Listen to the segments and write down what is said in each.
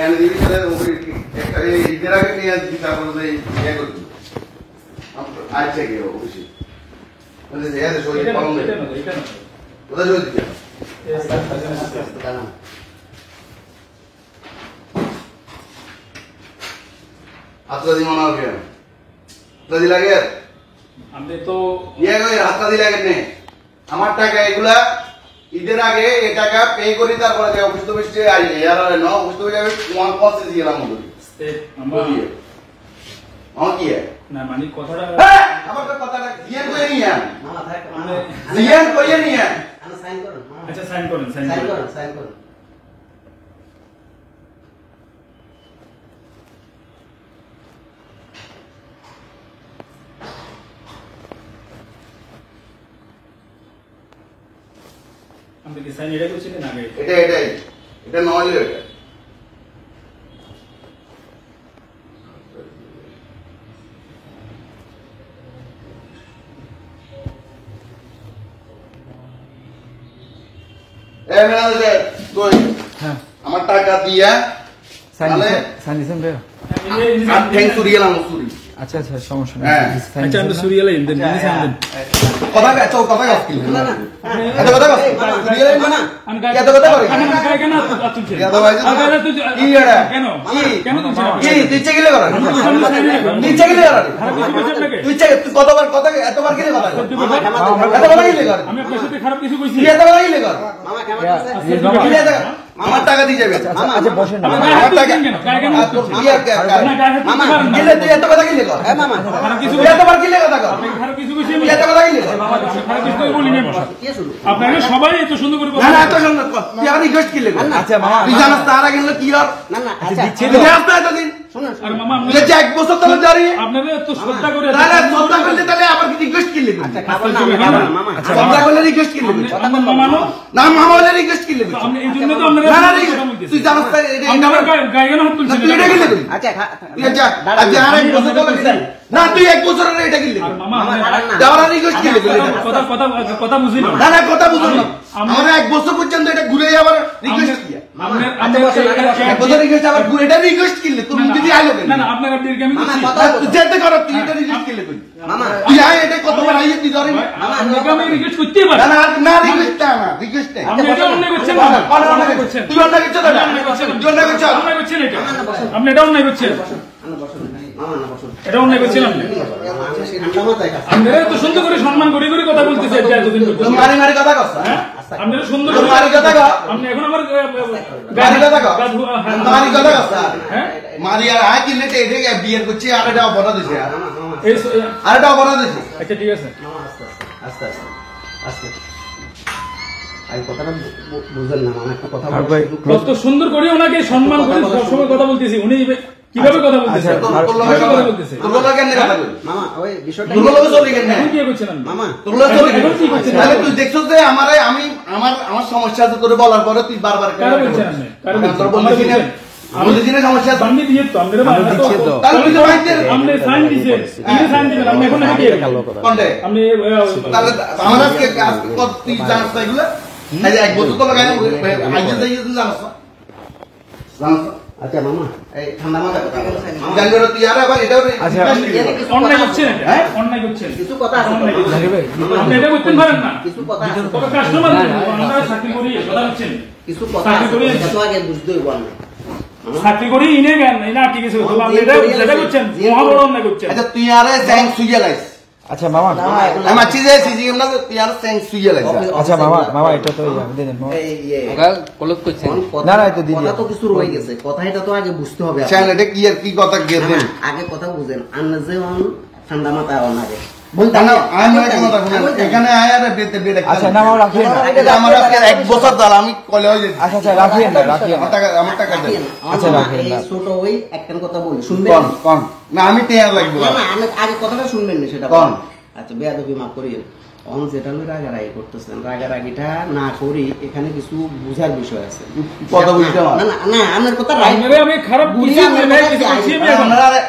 এখানে দিবি তাহলে একটা এর আগে নিয়ে আসবি তারপরে ইয়ে করবি আচ্ছা কি অবশ্যই মানে যে এর সই পালন এটা না ওটা সই দিবি হাতটা দি মনে হবে হাতটা দি লাগে আমি তো ইয়ে কই হাতটা দি লাগে নে আমার টাকা এগুলা ঈদের আগে এই টাকা পে করি তারপরে যে অফিস তো বেশি আই ইয়ার ন অফিস তো যাবে 1% দিলাম বলি আমার কি না মানে কথাটা আমার তো কথাটা জিয়ান কই নিয়া মামা থাক জিয়ান কই নিয়া আমি সাইন করুন আচ্ছা সাইন করুন আমি কি সাইন এটা করছি না আগে এটা নয় এটা আমার টাকা দিয়া আচ্ছা আচ্ছা সমস্যা নেই আচ্ছা আমরা সুরিয়ালে ইন্দেন কথা কথা এত কথা সুরিয়ালে না এত কথা করে কেন কি এডা কেন কি নিচে গেলে করা নিচে গেলে করা নিচে কতবার কথা এতবার গেলে কথা এতবার গেলে কর আমি আপনার সাথে খারাপ কিছু কইছি এতবার গেলে কর মামা কেমন আমার টাকা দিয়ে যাবে আচ্ছা বসেন না আমার টাকা মামা গেলে তুই এত কথা গেলে কর হ্যাঁ মামা কিছু এতবার গেলে কথা কর খারাপ কিছু কইছি আমি এত কথা গেলে কর খারাপ কিছু বলি না আপনারা সবাই এত সুন্দর করে না এত সুন্দর কর তুই আর রিকোয়েস্ট গেলে আচ্ছা মামা তুই জানাস তার আগে কি আর না না আচ্ছা তুই আপনি এতদিন আর মামা আপনি যে এক বছর তাহলে জারি আপনারা এত শ্রদ্ধা করে না শ্রদ্ধা করলে তাহলে আবার কি রিকোয়েস্ট গেলে আচ্ছা মামা শ্রদ্ধা করলে রিকোয়েস্ট গেলে মামা না মামা বলে রিকোয়েস্ট গেলে আপনি এই জন্য তো আপনারা না তুই জানাস এটা আমার গায়গান হাত তুলছেন তুই এটা গেলে আচ্ছা তুই যা আজ আর এক বছর তাহলে না তুই এক বছরের এটা গেলে আর মামা যাওয়ার রিকোয়েস্ট গেলে কথা বুঝি না না কথা বুঝো না আমরা এক বছর পর্যন্ত এটা ঘুরে আবার রিকোয়েস্ট কি এক বছর রিকোয়েস্ট আবার ঘুরে এটা রিকোয়েস্ট কিনলে তুমি যদি আইলো না না আপনার আপনি আমি যেতে করো তুই এটা রিকোয়েস্ট কিনলে কই মামা তুই আয় এটা কতবার আইয়ে তুই ধরে মামা আমি রিকোয়েস্ট করতে পারি না না রিকোয়েস্ট না রিকোয়েস্ট না আপনি এটা অন্যায় করছেন অন্যায় করছেন তুই অন্যায় করছিস না তুই অন্যায় করছিস অন্যায় করছেন এটা আপনি এটা অন্যায় করছেন এটা অন্যায় করছেন আপনি আপনারা তো সুন্দর করে সম্মান করে করে কথা বলতেছে এতদিন তুমি মারি কথা কস আপনারা সুন্দর করে মারি কথা কস আপনি এখন আমার গাড়ি কথা কস মারি কথা কস হ্যাঁ মারি আর আয় কিনলে এটা বিয়ের করছি আর এটা অপরাধ হইছে আর এটা অপরাধ হইছে আচ্ছা ঠিক আছে আস্তে আস্তে আমি কথাটা বুঝলেন না মামা একটা কথা কত সুন্দর করে ওনাকে সম্মান করে সবসময় কথা বলতেছি উনি কিভাবে কথা বলতেছে কথা বলতেছে দুর্বল কেন কথা বল মামা ওই বিষয়টা দুর্বল চলে কেন এখন কি করছেন মামা দুর্বল চলে এখন কি করছেন তাহলে তুই দেখছস যে আমারে আমি আমার সমস্যা আছে তোরে বলার পরে তুই বারবার কেন বলছেন আপনি কারণ তোর বলছিস না আমাদের দিনে সমস্যা আছে আমি দিয়ে তো আপনারা দিচ্ছে তো তাহলে তুই তো বাইতে আপনি সাইন দিছেন আপনি সাইন দিবেন আপনি এখন কি কোনটা আপনি তাহলে আমার আজকে কাজ কত তুই জানাস না এগুলা এই এক বছর তো লাগাই আগে যাই জানাস না আচ্ছা মামা এই ঠান্ডা মাথা কথা জানলো তুই আর আবার এটাও অন্যায় করছেন হ্যাঁ অন্যায় করছেন কিছু কথা আছে আপনি এটা করতে পারেন না কিছু কথা আছে তবে কাস্টমার আমরা চাকরি করি কথা হচ্ছেন কিছু কথা আছে তো আগে বুঝতে হইব না চাকরি করি ইনে গান না ঠিক আছে তো আপনি এটা করছেন মহা বড় অন্যায় করছেন আচ্ছা তুই আর স্যাং সুইয়ালাইস আচ্ছা মামা আমার চিজে সিজি আমরা তুই আর স্যাং সুইয়ালাইস আচ্ছা মামা এটা তো আমি দেন কাল কলক করছেন না এটা দিদি কথা তো কিছু রয়ে গেছে কথা এটা তো আগে বুঝতে হবে চ্যানেল এটা কি আর কি কথা গেছেন আগে কথা বুঝেন আন্না যেমন ঠান্ডা মাথা আওয়ান আগে এখানে আয়ারে বেতে বেড়ে আচ্ছা না মামা রাখেন না আমার আজকে এক বছর দাল আমি কলে হই আচ্ছা আচ্ছা রাখেন আমার টাকা দেন আচ্ছা রাখেন এই ছোট ওই একটা কথা বলি শুনবেন কোন না আমি টেয়ার লাগবে না আমি আগে কথাটা শুনবেন না সেটা কোন আচ্ছা বেয়াদবি মাফ করিয়েন অন যেটা হলো রাগারাগি করতেছেন, রাগারাগিটা না করি এখানে কিছু বুঝার বিষয় আছে। কথা বুঝতে না না না আমার কথা রাইট। আপনারে আমি খারাপ বুঝি আমার না, কথা কিছু কি বুঝি আইছে? আমি এখন। আরে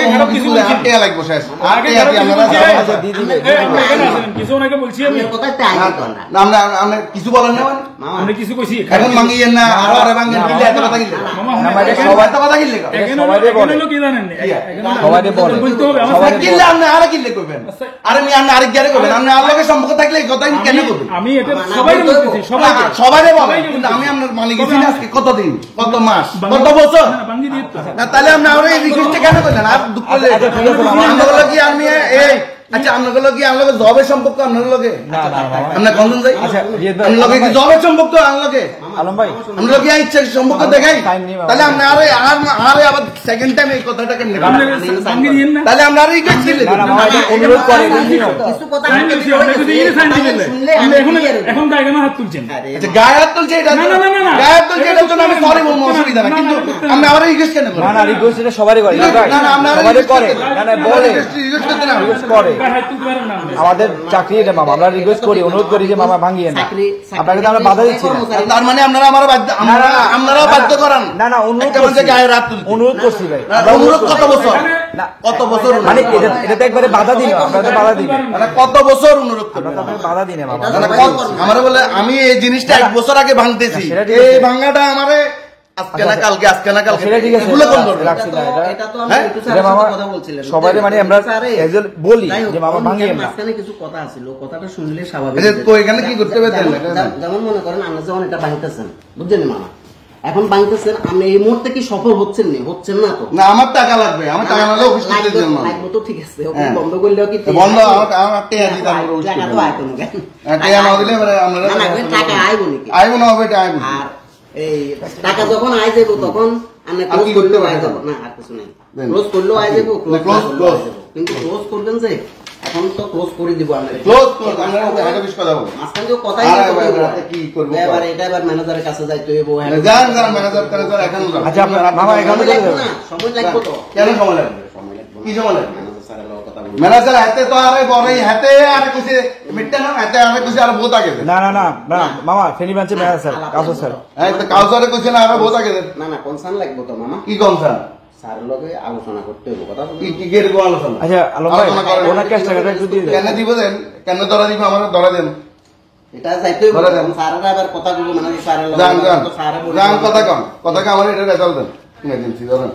খারাপ কিছু বলছি। আটকে লাগবো শেষ আগে আটকে খারাপ কিছু আপনারা বলছি। আচ্ছা, দিয়ে দিবে। এই, আপনি এখানে আছেন, কিছু ওনাকে বলছি আমি। আমার কথা তাই আইছে তো না। না আমরা আমরা কিছু বলেন না মানে মামা আপনি কিছু কইছি এখন মাঙ্গিয়েন না আরে ভাঙেন দিলে এত কথা কিনলে মামা না, মানে এখানে- সবাই এত কথা কিনলে এখানে সবাইরে এখানে বলে। হলো কি জানেন? এখানে সবাইরে বলে। বলতে হবে আমার সবাইরে কিনলে আপনি আরে কিনলে কইবেন আরে আমি আপনি আরেক গারে কইবেন আপনি আর লগে সম্পর্ক থাকলে এই কথা কেন কইবেন আমি এটা সবাই বলতেছি, সবাই সবাইরে বলেন কিন্তু আমি আপনার মালিক গেছি না আজকে কতদিন কত মাস কত বছর বাঙ্গি দিয়ে তো না তাহলে আপনি আরে এই রিকোয়েস্ট কেন করলেন আর দুঃখ করলে আচ্ছা, ঠিক আছে, মামা। আমরা কি আমি এই আচ্ছা আপনার লগে আমার লগে জবের সম্পর্ক আপনার লগে না না মামা আপনার কন্দন যাই আচ্ছা, রিয়াদ ভাই, আপনার লগে কি জবের সম্পর্ক আমার লগে আলম ভাই আমরা লগে ইচ্ছা সম্পর্ক দেখাই টাইম নেই বাবা। তাহলে আপনি আরে আবার সেকেন্ড টাইম এই কথাটা কেন আপনি বাঙ্গি দিয়েন না। তাহলে আমরা আর রিকোয়েস্ট দিলে না না মামা এটা অনুরোধ করে এটা নিয়ম। কিছু কথা সাইন দিয়েছি, আপনি যদি এই সাইন দিবেন শুনলে আপনি আমি এখন এখন গায়ে গায়ে হাত তুলছেন। আরে আচ্ছা গায়ে হাত তুলছে এটা না, না, না, না, না। গায়ে হাত তুলছে এটার জন্য আমি সরি বলবো অসুবিধা না না, না, কিন্তু করতে না। আমি আবার রিকোয়েস্ট কেন না না রিকোয়েস্ট এটা সবারই করে না ভাই না না আমরা সবারই করে না না বলে রিকোয়েস্ট করতে না রিকোয়েস্ট করে গায়ে হাত তুলতে পারেন না আপনি। আমাদের চাকরি এটা মামা আমরা রিকোয়েস্ট করি অনুরোধ করি যে মামা ভাঙিয়ে না আপনাকে তো আমরা বাধা দিচ্ছি না তার মানে আপনারা আমার বাধ্য আপনারাও বাধ্য করান না না অনুরোধ একটা করছি মানুষের গায়ে হাত তুলতে অনুরোধ করছি ভাই না, অনুরোধ কত বছর না কত বছর মানে অনুরোধ? এটা তো একবারে বাধা দিই না আমরা তো বাধা দিই না মানে কত বছর অনুরোধ করবেন আমরা তো আপনাকে বাধা দিই না মামা মানে আমার বলে আমি এই জিনিসটা এক বছর আগে ভাঙতেছি সেটা ঠিক এই আছে। ভাঙাটা আমারে আজকে না কালকে আজকে না কালকে সেটা ঠিক আছে এগুলো কোন করবে রাখছি না এটা এটা তো আমি হ্যাঁ? একটু এটা স্যারের মামা সাথে কথা বলছিলাম। সবাইরে মানে আমরা স্যারে, একজন বলি যাই হোক, যে মামা ওর ভাঙিয়ে না মাঝখানে কিছু কথা ছিল, কথাটা শুনলে স্বাভাবিক। এই যে তো এখানে কি করতে হবে তাহলে? যেমন মনে করেন আমরা যখন এটা বাংতেছেন, বুঝছেন মামা, এখন বাংতেছেন আপনি এই মুহূর্তে কি সফল হচ্ছেন নি? হচ্ছেন না তো। না আমার টাকা লাগবে আমার টাকা নালে অফিস করতে লাগবে- দেন না লাগবে তো ঠিক আছে, ওকে হ্যাঁ। বন্ধ করলেও কি বন্ধ আমার টাকা দিতে আমরা অফিস টাকা তো করতে আয় কোনো কেন? টাকা না দিলে মানে আমরা না, না, টাকা আইব নাকি? আইবো না হবে এটা আইবো আর এই টাকা যখন আয় যাবো তখন আপনি আর ক্লোজ কি করলেও করতে আয় পারবেন? যাবো না, আর কিছু নাই। দেন। ক্লোজ করলেও আয় যাবো, না, close, close। কিন্তু ক্লোজ করবেন যে এখন তো ক্লোজ করে দিব আমরা। ক্লোজ ক্লোজ আমরা হেড অফিস কথা বলবো মাঝখানে যে কথাই আরে বলতে ভাই, হইবো। রাতে কি করবো? এবার এটা এবার ম্যানেজারের কাছে যাইতে হইব। যান যান ম্যানেজার ম্যানেজার এখন যান। আচ্ছা আপনার মামা এখানে সময় চলে লাগবে যাবে না, সময় লাগবে তো। কেন সময় লাগবে সময় লাগবে কি সময় লাগবে? ম্যানেজার স্যারের লগে কথা বলবো। ম্যানেজার হাতে তো আরে বড়ই হাতে আরে কইছে মিটটা না হাতে আরে কইছে আর বহুত আগে দেন না না না না মামা ফেনি ব্রাঞ্চে ম্যানেজার স্যার কাউসার স্যার হ্যাঁ তো কাউসারে কইছে না আরে বহুত আগে দেন না না কনসার্ন লাগবে তো মামা, কি কনসার্ন স্যারের লগে আলোচনা করতে হইব, কথা বলবো। কি কি এর গো আলোচনা আচ্ছা আলম ভাই আলোচনা করেন। ওনার ক্যাশ টাকাটা একটু দিয়ে দেন কেন দিব দেন কেন ধরা দিব আমার ধরা দেন এটা যাইতে হইব, ধরে দেন। স্যারেরা আবার কথা বলবো, মানে স্যারের লগে যান যান তো স্যারে বলবো। যান কথা কম কথা কম আমার এটা রেজাল্ট দেন ইমার্জেন্সি ধরেন